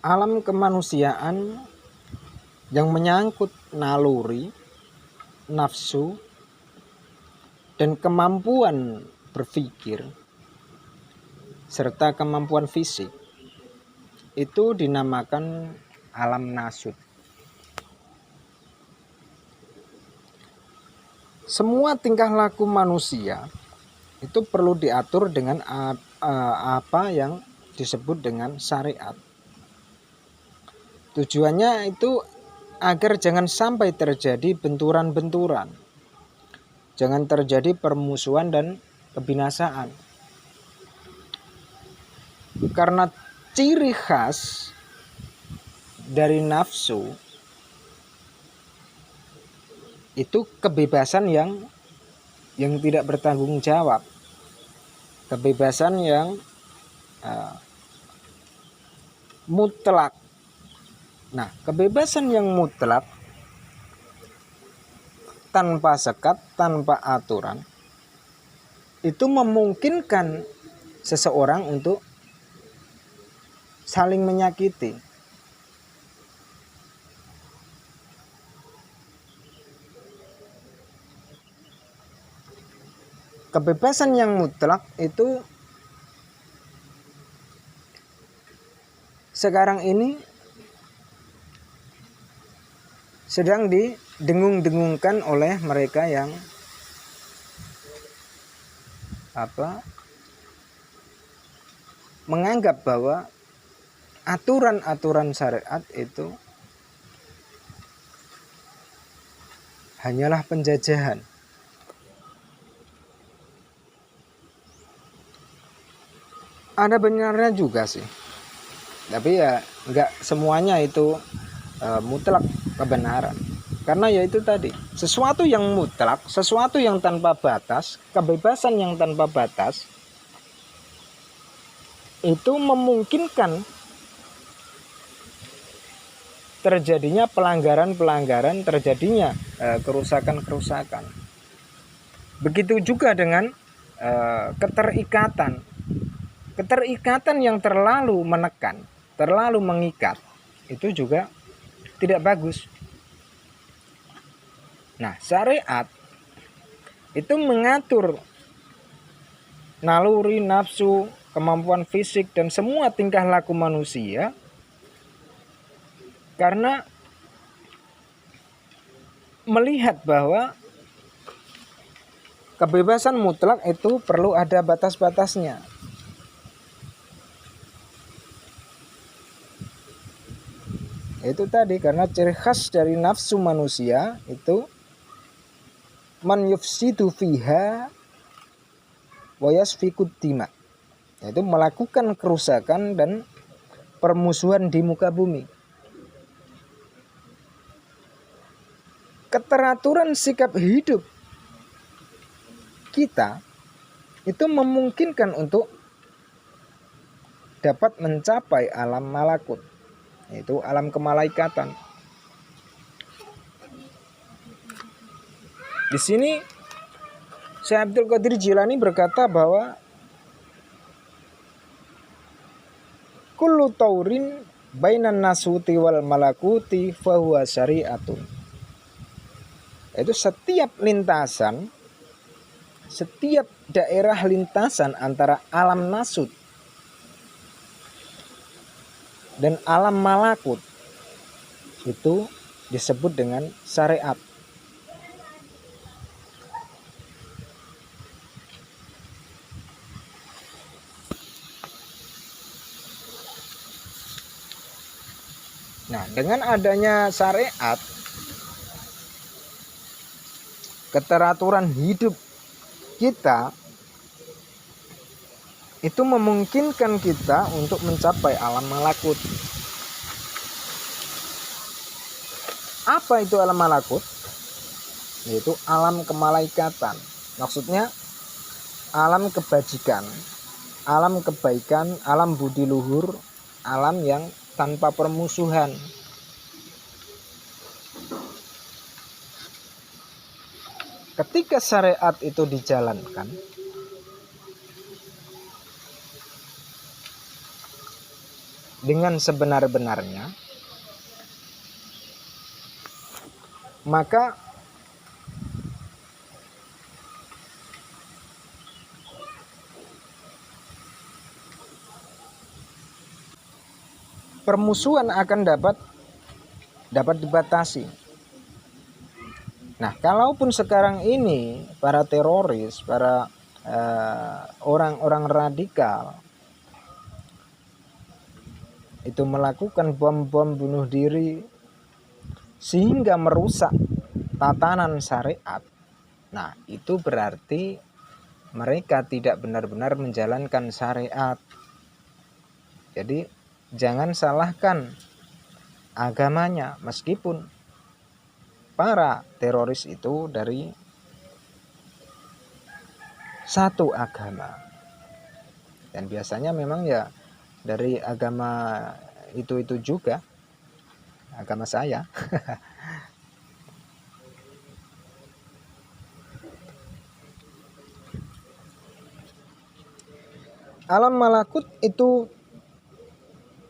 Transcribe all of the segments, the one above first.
alam kemanusiaan yang menyangkut naluri, nafsu, dan kemampuan berpikir serta kemampuan fisik itu dinamakan alam nasut. Semua tingkah laku manusia itu perlu diatur dengan apa yang disebut dengan syariat. Tujuannya itu agar jangan sampai terjadi benturan-benturan, jangan terjadi permusuhan dan kebinasaan. Karena ciri khas dari nafsu itu kebebasan yang tidak bertanggung jawab, kebebasan yang mutlak. Nah, kebebasan yang mutlak tanpa sekat, tanpa aturan, itu memungkinkan seseorang untuk saling menyakiti. Kebebasan yang mutlak itu sekarang ini sedang didengung-dengungkan oleh mereka yang menganggap bahwa aturan-aturan syariat itu hanyalah penjajahan. Ada benarnya juga sih, tapi ya enggak semuanya itu mutlak kebenaran. Karena ya itu tadi, sesuatu yang mutlak, sesuatu yang tanpa batas, kebebasan yang tanpa batas itu memungkinkan terjadinya pelanggaran-pelanggaran, terjadinya kerusakan-kerusakan. Begitu juga dengan keterikatan yang terlalu menekan, terlalu mengikat, itu juga tidak bagus. Nah, syariat itu mengatur naluri, nafsu, kemampuan fisik, dan semua tingkah laku manusia karena melihat bahwa kebebasan mutlak itu perlu ada batas-batasnya. Itu tadi, karena ciri khas dari nafsu manusia itu man yufsidu fiha wa yasfikud dima, yaitu melakukan kerusakan dan permusuhan di muka bumi. Keteraturan sikap hidup kita itu memungkinkan untuk dapat mencapai alam malakut, yaitu alam kemalaikatan. Di sini Syekh Abdul Qadir Jilani berkata bahwa kullu taurin bainan nasuti wal malakuti fahuwa syari'atun. Itu setiap lintasan, setiap daerah lintasan antara alam nasut dan alam malakut itu disebut dengan syariat. Nah, dengan adanya syariat, keteraturan hidup kita itu memungkinkan kita untuk mencapai alam malakut. Apa itu alam malakut? Yaitu alam kemalaikatan. Maksudnya alam kebajikan, alam kebaikan, alam budi luhur, alam yang tanpa permusuhan. Ketika syariat itu dijalankan, dengan sebenar-benarnya, maka permusuhan akan dapat dibatasi. Nah, kalaupun sekarang ini para teroris, para orang-orang radikal itu melakukan bom-bom bunuh diri sehingga merusak tatanan syariat, nah itu berarti mereka tidak benar-benar menjalankan syariat. Jadi jangan salahkan agamanya, meskipun para teroris itu dari satu agama, dan biasanya memang ya dari agama itu juga, agama saya. Alam malakut itu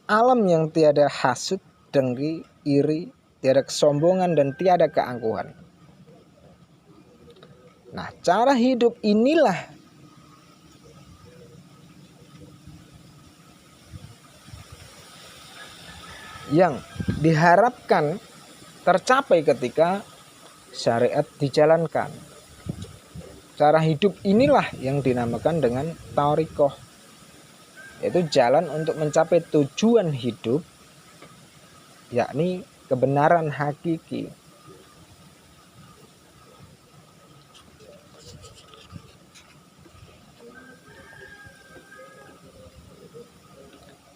alam yang tiada hasut, dengki, iri, tiada kesombongan, dan tiada keangkuhan. Nah, cara hidup inilah yang diharapkan tercapai ketika syariat dijalankan. Cara hidup inilah yang dinamakan dengan thariqah, yaitu jalan untuk mencapai tujuan hidup, yakni kebenaran hakiki.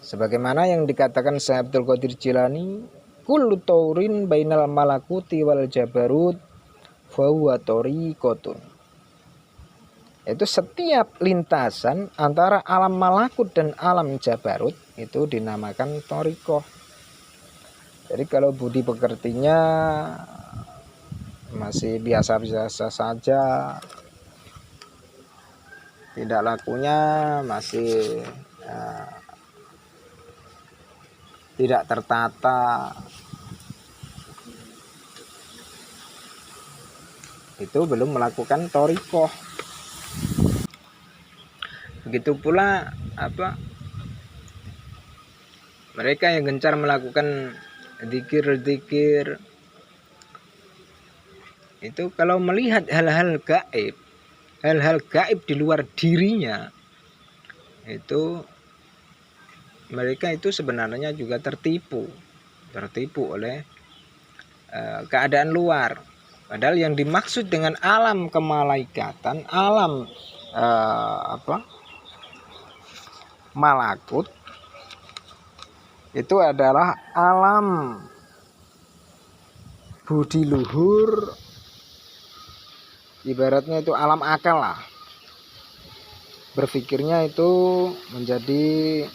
Sebagaimana yang dikatakan Syekh Abdul Qadir Jilani, kullu taurin bainal malakuti wal jabarut fahuwa tariqatun. Itu setiap lintasan antara alam malakut dan alam jabarut itu dinamakan thariqah. Jadi kalau budi pekertinya masih biasa-biasa saja, tidak lakunya masih tidak tertata, itu belum melakukan thariqah. Begitu pula mereka yang gencar melakukan zikir-zikir, itu kalau melihat hal-hal gaib di luar dirinya, itu mereka itu sebenarnya juga tertipu oleh keadaan luar. Padahal yang dimaksud dengan alam kemalaikatan, alam malakut, itu adalah alam budi luhur, ibaratnya itu alam akal lah. Berpikirnya itu menjadi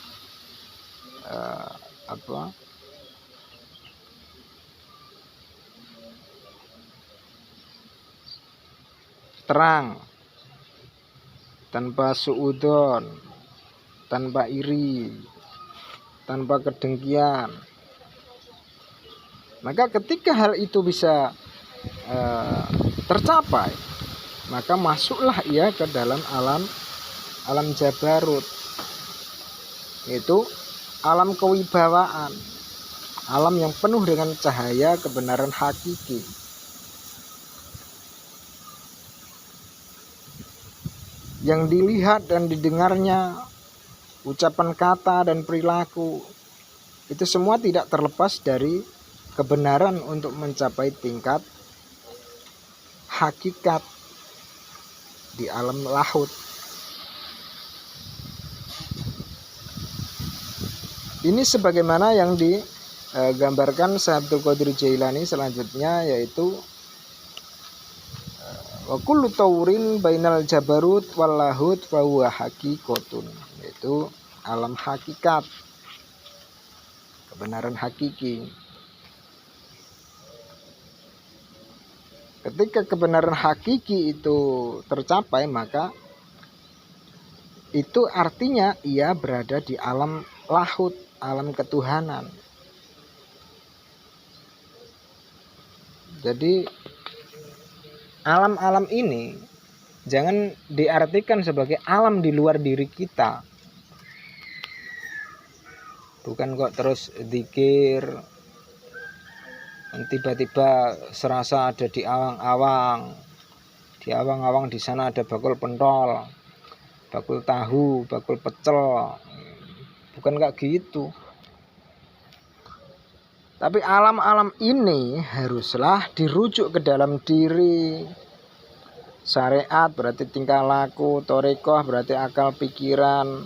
terang, tanpa suudon, tanpa iri, tanpa kedengkian. Maka ketika hal itu bisa tercapai, maka masuklah ia ke dalam alam jabarut, yaitu alam kewibawaan, alam yang penuh dengan cahaya kebenaran hakiki. Yang dilihat dan didengarnya, ucapan kata dan perilaku, itu semua tidak terlepas dari kebenaran untuk mencapai tingkat hakikat di alam lahut. Ini sebagaimana yang digambarkan Syekh Abdul Qadir Jailani selanjutnya, yaitu wa kullu taurin bainal jabarut wal lahut fa huwa haqiqatun, yaitu alam hakikat, kebenaran hakiki. Ketika kebenaran hakiki itu tercapai, maka itu artinya ia berada di alam lahut, alam ketuhanan. Jadi alam-alam ini jangan diartikan sebagai alam di luar diri kita. Bukan kok terus zikir tiba-tiba serasa ada di awang-awang. Di awang-awang di sana ada bakul pentol, bakul tahu, bakul pecel. Bukan kayak gitu. Tapi alam-alam ini haruslah dirujuk ke dalam diri. Syariat berarti tingkah laku, thariqah berarti akal pikiran,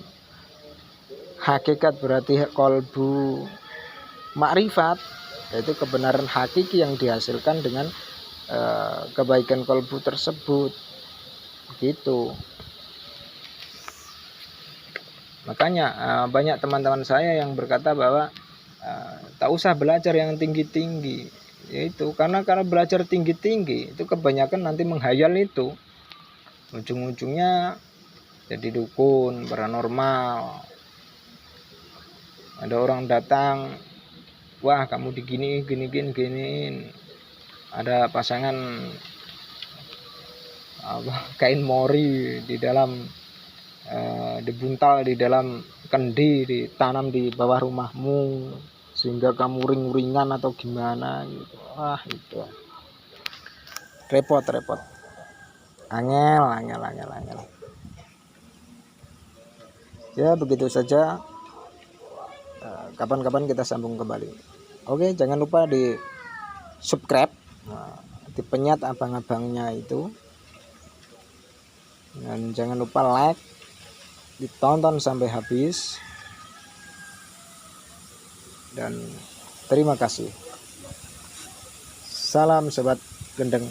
hakikat berarti kolbu, makrifat yaitu kebenaran hakiki yang dihasilkan dengan kebaikan kolbu tersebut. Begitu. Makanya banyak teman-teman saya yang berkata bahwa tak usah belajar yang tinggi-tinggi, yaitu karena belajar tinggi-tinggi itu kebanyakan nanti menghayal, itu ujung-ujungnya jadi dukun paranormal. Ada orang datang, wah kamu giniin, ada pasangan kain mori di dalam dibuntal di dalam kendi, ditanam di bawah rumahmu sehingga kamu ring-ringan atau gimana gitu. Wah itu repot, angel. Ya begitu saja. Kapan-kapan kita sambung kembali. Oke, jangan lupa di subscribe, dipenyet abang-abangnya itu, dan jangan lupa like, ditonton sampai habis. Dan terima kasih. Salam sobat gendeng.